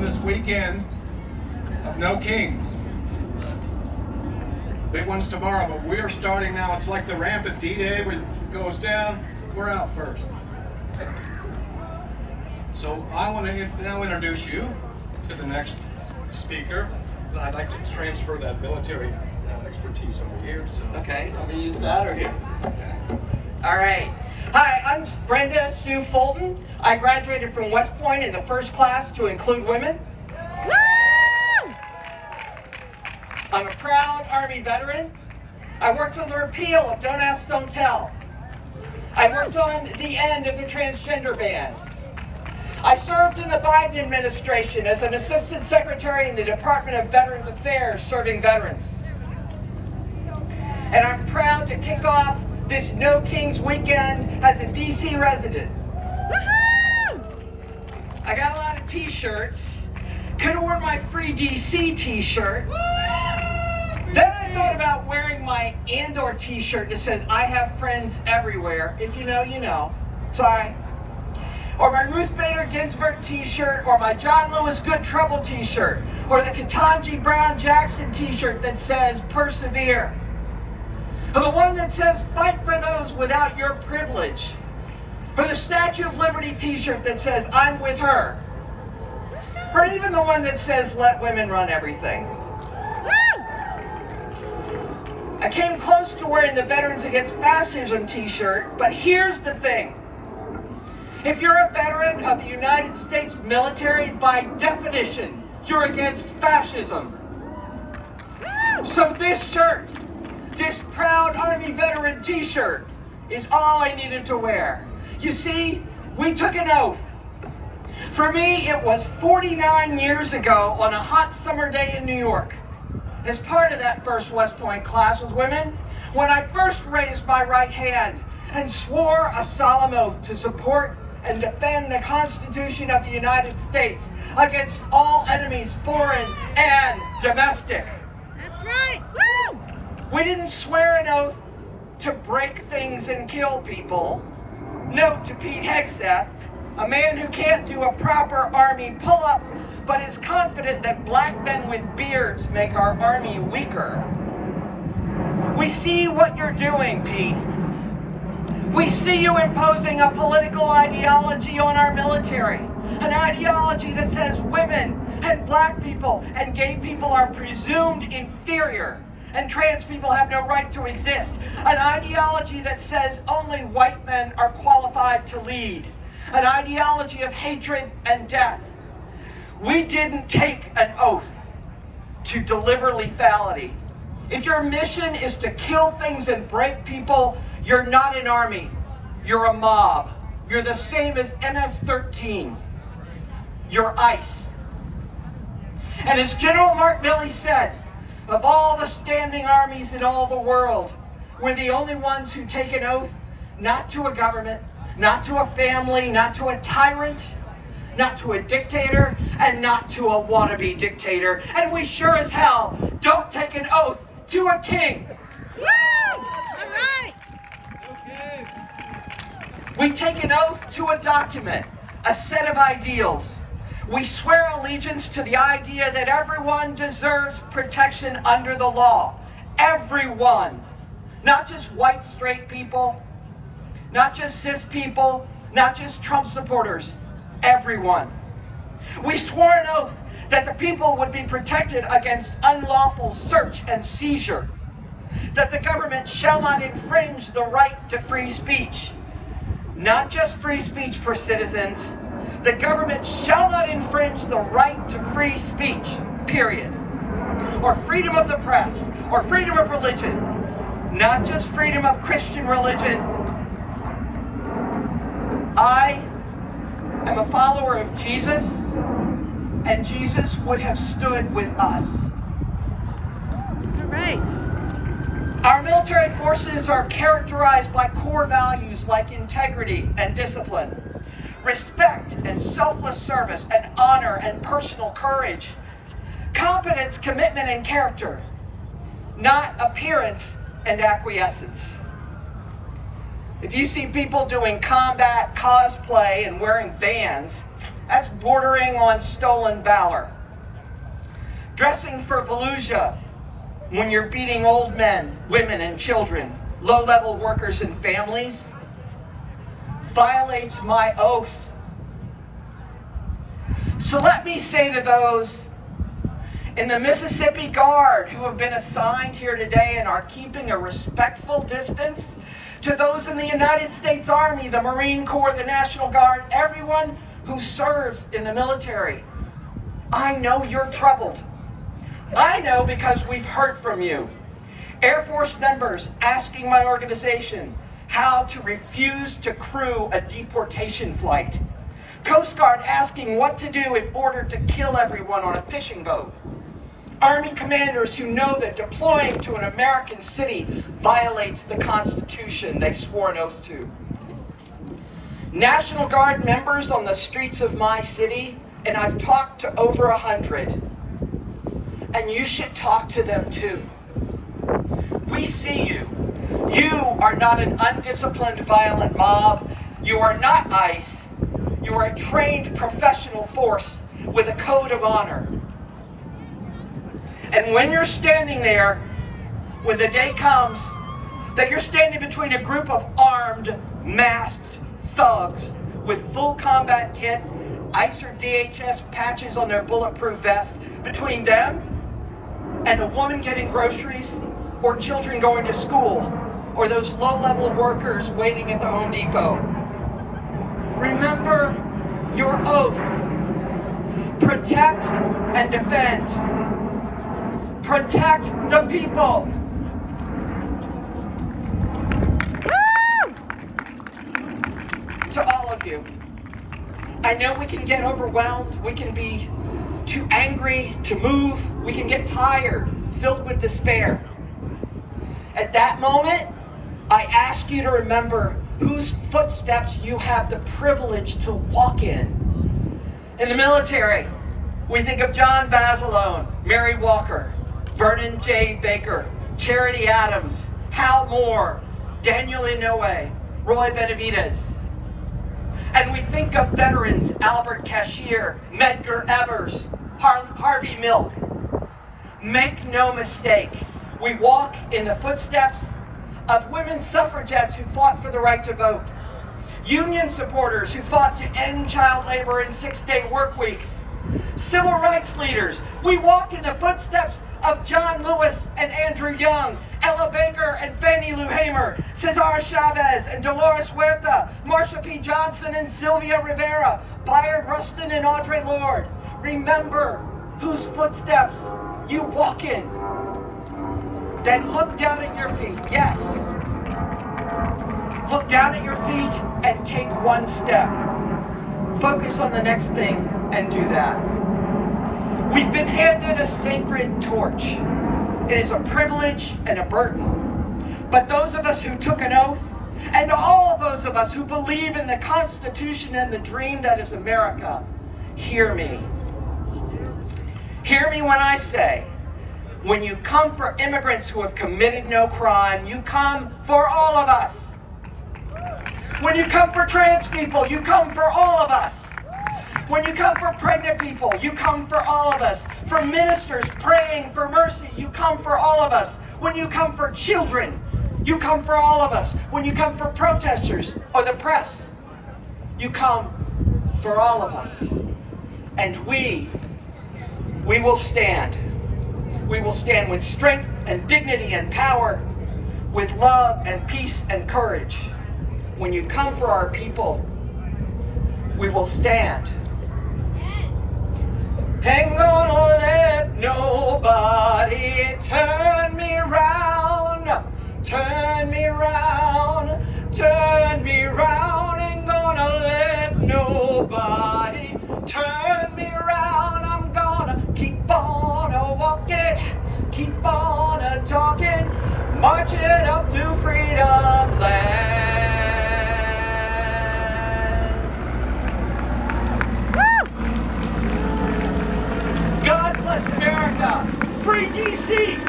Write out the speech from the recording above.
this weekend of No Kings. Big one's tomorrow, but we're starting now. It's like the ramp at D-Day when it goes down. We're out first. So I want to now introduce you to the next speaker. I'd like to transfer that military expertise over here. So. Okay, I'm going to use that or here. All right. Hi, I'm Brenda S. Fulton. I graduated from West Point in the first class to include women. Woo! I'm a proud Army veteran. I worked on the repeal of Don't Ask, Don't Tell. I worked on the end of the transgender ban. I served in the Biden administration as an assistant secretary in the Department of Veterans Affairs serving veterans. And I'm proud to kick off this No Kings weekend as a DC resident. Woo-hoo! I got a lot of t-shirts. Could have worn my free DC t-shirt. Then I thought about wearing my Andor t-shirt that says, I have friends everywhere. If you know, you know. Sorry. Or my Ruth Bader Ginsburg t-shirt, or my John Lewis Good Trouble t-shirt, or the Ketanji Brown Jackson t-shirt that says, persevere. Or the one that says, fight for those without your privilege. Or the Statue of Liberty t-shirt that says, I'm with her. Or even the one that says, let women run everything. I came close to wearing the Veterans Against Fascism t-shirt, but here's the thing. If you're a veteran of the United States military, by definition, you're against fascism. So this shirt, this proud Army veteran t-shirt, is all I needed to wear. You see, we took an oath. For me, it was 49 years ago on a hot summer day in New York. As part of that first West Point class with women, when I first raised my right hand and swore a solemn oath to support and defend the Constitution of the United States against all enemies, foreign and domestic. That's right. Woo! We didn't swear an oath to break things and kill people. Note to Pete Hegseth, a man who can't do a proper Army pull-up, but is confident that black men with beards make our Army weaker. We see what you're doing, Pete. We see you imposing a political ideology on our military, an ideology that says women and black people and gay people are presumed inferior and trans people have no right to exist, an ideology that says only white men are qualified to lead, an ideology of hatred and death. We didn't take an oath to deliver lethality. If your mission is to kill things and break people, you're not an army. You're a mob. You're the same as MS-13. You're ICE. And as General Mark Milley said, of all the standing armies in all the world, we're the only ones who take an oath not to a government, not to a family, not to a tyrant, not to a dictator, and not to a wannabe dictator. And we sure as hell don't take an oath to a king. Woo! All right. Okay. We take an oath to a document, a set of ideals. We swear allegiance to the idea that everyone deserves protection under the law. Everyone. Not just white, straight people, not just cis people, not just Trump supporters. Everyone. We swore an oath that the people would be protected against unlawful search and seizure, that the government shall not infringe the right to free speech. Not just free speech for citizens, the government shall not infringe the right to free speech, period. Or freedom of the press, or freedom of religion. Not just freedom of Christian religion. I am a follower of Jesus, and Jesus would have stood with us. All right. Our military forces are characterized by core values like integrity and discipline, respect and selfless service, and honor and personal courage, competence, commitment, and character, not appearance and acquiescence. If you see people doing combat cosplay and wearing Vans, That's bordering on stolen valor. Dressing for Volusia when you're beating old men, women, and children, low-level workers and families, violates my oath. So let me say to those in the Mississippi Guard who have been assigned here today and are keeping a respectful distance, to those in the United States Army, the Marine Corps, the National Guard, everyone who serves in the military, I know you're troubled. I know because we've heard from you. Air Force members asking my organization how to refuse to crew a deportation flight. Coast Guard asking what to do if ordered to kill everyone on a fishing boat. Army commanders who know that deploying to an American city violates the Constitution they swore an oath to. National Guard members on the streets of my city, and I've talked to over 100. And you should talk to them too. We see you. You are not an undisciplined, violent mob. You are not ICE. You are a trained professional force with a code of honor. And when you're standing there, when the day comes that you're standing between a group of armed, masked thugs with full combat kit, ICE or DHS patches on their bulletproof vest, between them and a woman getting groceries, or children going to school, or those low-level workers waiting at the Home Depot, remember your oath. Protect and defend. Protect the people. Woo! To all of you, I know we can get overwhelmed, we can be too angry to move, we can get tired, filled with despair. At that moment, I ask you to remember whose footsteps you have the privilege to walk in. In the military, we think of John Basilone, Mary Walker, Vernon J. Baker, Charity Adams, Hal Moore, Daniel Inouye, Roy Benavidez. And we think of veterans, Albert Cashier, Medgar Evers, Harvey Milk. Make no mistake, we walk in the footsteps of women suffragettes who fought for the right to vote, union supporters who fought to end child labor and 6-day work weeks, civil rights leaders. We walk in the footsteps of John Lewis and Andrew Young, Ella Baker and Fannie Lou Hamer, Cesar Chavez and Dolores Huerta, Marsha P. Johnson and Sylvia Rivera, Bayard Rustin and Audre Lorde. Remember whose footsteps you walk in. Then look down at your feet. Yes. Look down at your feet and take one step. Focus on the next thing and do that. We've been handed a sacred torch. It is a privilege and a burden. But those of us who took an oath, and all those of us who believe in the Constitution and the dream that is America, hear me. Hear me when I say, when you come for immigrants who have committed no crime, you come for all of us. When you come for trans people, you come for all of us. When you come for pregnant people, you come for all of us. For ministers praying for mercy, you come for all of us. When you come for children, you come for all of us. When you come for protesters or the press, you come for all of us. And we will stand. We will stand with strength and dignity and power, with love and peace and courage. When you come for our people, we will stand. Ain't gonna let nobody turn me round, turn me round, turn me round. Ain't gonna let nobody turn me round. I'm gonna keep on walking, keep on talking, marching up to freedom land. God bless America. Free DC.